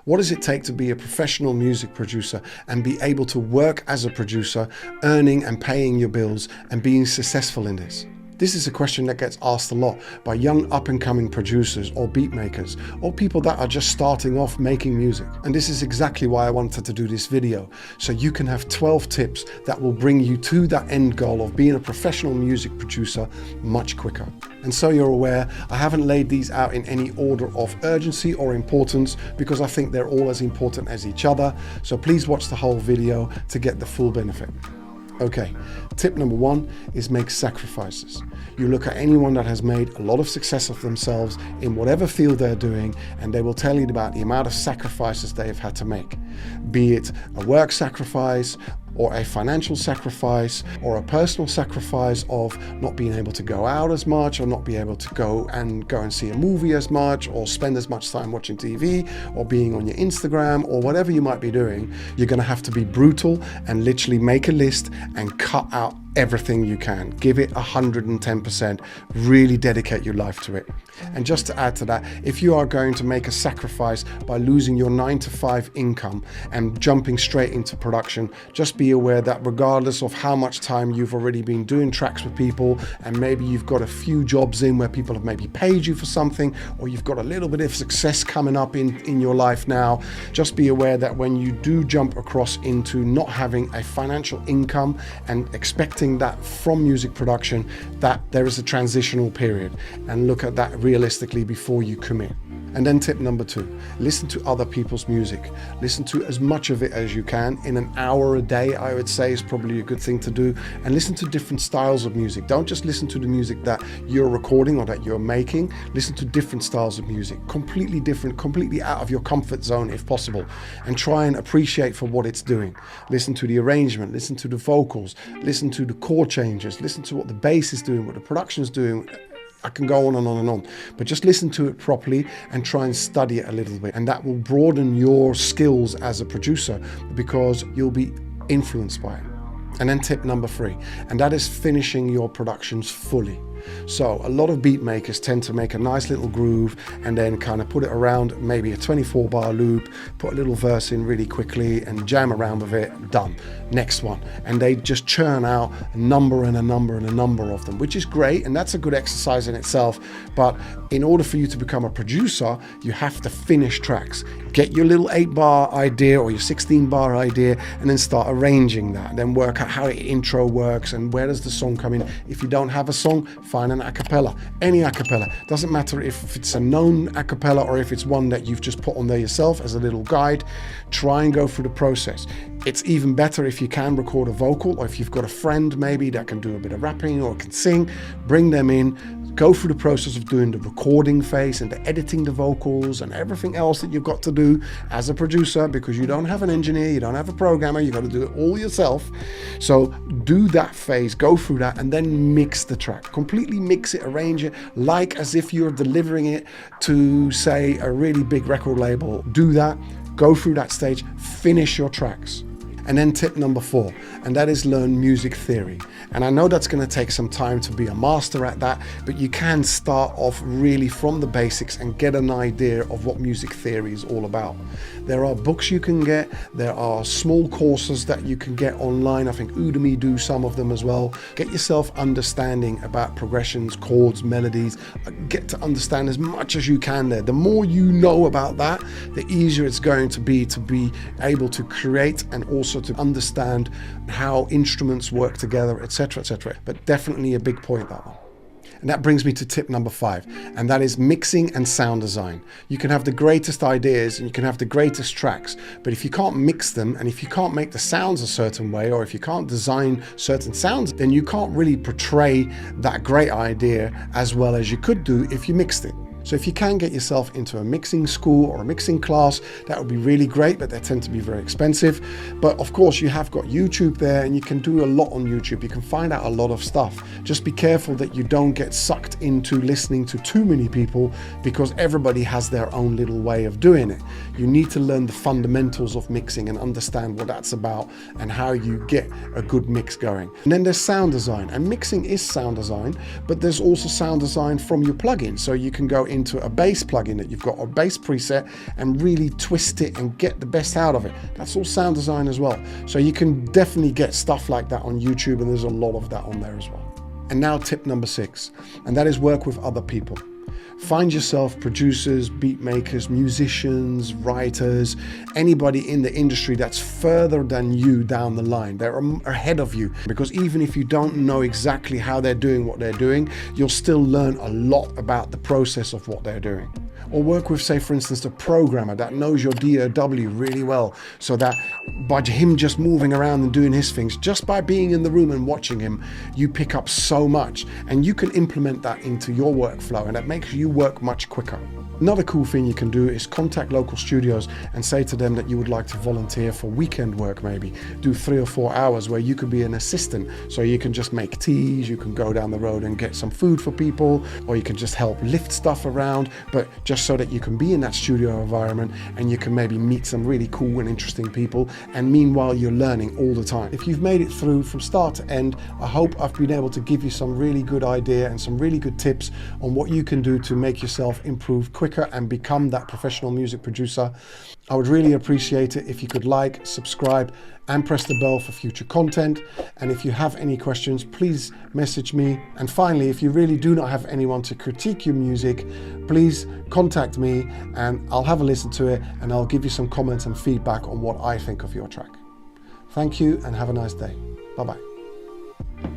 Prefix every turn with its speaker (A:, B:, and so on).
A: What does it take to be a professional music producer and be able to work as a producer, earning and paying your bills and being successful in this? This is a question that gets asked a lot by young up-and-coming producers or beat makers or people that are just starting off making music. And this is exactly why I wanted to do this video, so you can have 12 tips that will bring you to that end goal of being a professional music producer much quicker. And so you're aware, I haven't laid these out in any order of urgency or importance because I think they're all as important as each other. So please watch the whole video to get the full benefit. Okay, tip number one is make sacrifices. You look at anyone that has made a lot of success of themselves in whatever field they're doing, and they will tell you about the amount of sacrifices they have had to make. Be it a work sacrifice, or a financial sacrifice, or a personal sacrifice of not being able to go out as much, or not be able to go and see a movie as much, or spend as much time watching TV, or being on your Instagram, or whatever you might be doing. You're going to have to be brutal and literally make a list and cut out everything you can. Give it 110%. Really dedicate your life to it. And just to add to that, if you are going to make a sacrifice by losing your 9-to-5 income and jumping straight into production, just be aware that regardless of how much time you've already been doing tracks with people, and maybe you've got a few jobs in where people have maybe paid you for something, or you've got a little bit of success coming up in your life now, just be aware that when you do jump across into not having a financial income and expecting that from music production, that there is a transitional period, and look at that realistically before you commit. And then tip number two, listen to other people's music. Listen to as much of it as you can. In an hour a day, I would say, is probably a good thing to do. And listen to different styles of music. Don't just listen to the music that you're recording or that you're making. Listen to different styles of music, completely different, completely out of your comfort zone if possible, and try and appreciate for what it's doing. Listen to the arrangement, listen to the vocals, listen to the chord changes, listen to what the bass is doing, what the production is doing. I can go on and on and on, but just listen to it properly and try and study it a little bit, and that will broaden your skills as a producer because you'll be influenced by it. And then tip number three, and that is finishing your productions fully. So a lot of beat makers tend to make a nice little groove and then kind of put it around maybe a 24-bar loop, put a little verse in really quickly and jam around with it, done. Next one. And they just churn out a number and a number and a number of them, which is great, and that's a good exercise in itself. But in order for you to become a producer, you have to finish tracks. Get your little 8-bar idea or your 16-bar idea and then start arranging that. Then work out how the intro works and where does the song come in. If you don't have a song, find an a cappella, any a cappella. Doesn't matter if it's a known a cappella or if it's one that you've just put on there yourself as a little guide. Try and go through the process. It's even better if you can record a vocal, or if you've got a friend maybe that can do a bit of rapping or can sing, bring them in. Go through the process of doing the recording phase and the editing the vocals and everything else that you've got to do as a producer, because you don't have an engineer, you don't have a programmer, you got to do it all yourself. So do that phase, go through that, and then mix the track. Completely mix it, arrange it, like as if you're delivering it to, say, a really big record label. Do that, go through that stage, finish your tracks. And then tip number 4, and that is learn music theory. And I know that's going to take some time to be a master at that, but you can start off really from the basics and get an idea of what music theory is all about. There are books you can get, there are small courses that you can get online. I think Udemy do some of them as well. Get yourself understanding about progressions, chords, melodies. Get to understand as much as you can there. The more you know about that, the easier it's going to be able to create and also to understand how instruments work together, etc., etc. But definitely a big point, that one. And that brings me to tip number 5, and that is mixing and sound design. You can have the greatest ideas and you can have the greatest tracks, but if you can't mix them and if you can't make the sounds a certain way, or if you can't design certain sounds, then you can't really portray that great idea as well as you could do if you mixed it. So if you can get yourself into a mixing school or a mixing class, that would be really great, but they tend to be very expensive. But of course, you have got YouTube there and you can do a lot on YouTube. You can find out a lot of stuff. Just be careful that you don't get sucked into listening to too many people, because everybody has their own little way of doing it. You need to learn the fundamentals of mixing and understand what that's about and how you get a good mix going. And then there's sound design, and mixing is sound design, but there's also sound design from your plugin. So you can go into a bass plugin that you've got, or bass preset, and really twist it and get the best out of it. That's all sound design as well. So you can definitely get stuff like that on YouTube, and there's a lot of that on there as well. And now tip number 6, and that is work with other people. Find yourself producers, beat makers, musicians, writers, anybody in the industry that's further than you down the line. They're ahead of you, because even if you don't know exactly how they're doing what they're doing, you'll still learn a lot about the process of what they're doing. Or work with, say, for instance, a programmer that knows your DAW really well, so that by him just moving around and doing his things, just by being in the room and watching him, you pick up so much, and you can implement that into your workflow, and that makes you work much quicker. Another cool thing you can do is contact local studios and say to them that you would like to volunteer for weekend work, maybe do 3 or 4 hours where you could be an assistant. So you can just make teas, you can go down the road and get some food for people, or you can just help lift stuff around, but just so that you can be in that studio environment and you can maybe meet some really cool and interesting people, and meanwhile you're learning all the time. If you've made it through from start to end, I hope I've been able to give you some really good idea and some really good tips on what you can do to make yourself improve quicker and become that professional music producer. I would really appreciate it if you could like, subscribe, and press the bell for future content. And if you have any questions, please message me. And finally, if you really do not have anyone to critique your music, please contact me and I'll have a listen to it, and I'll give you some comments and feedback on what I think of your track. Thank you and have a nice day. Bye-bye.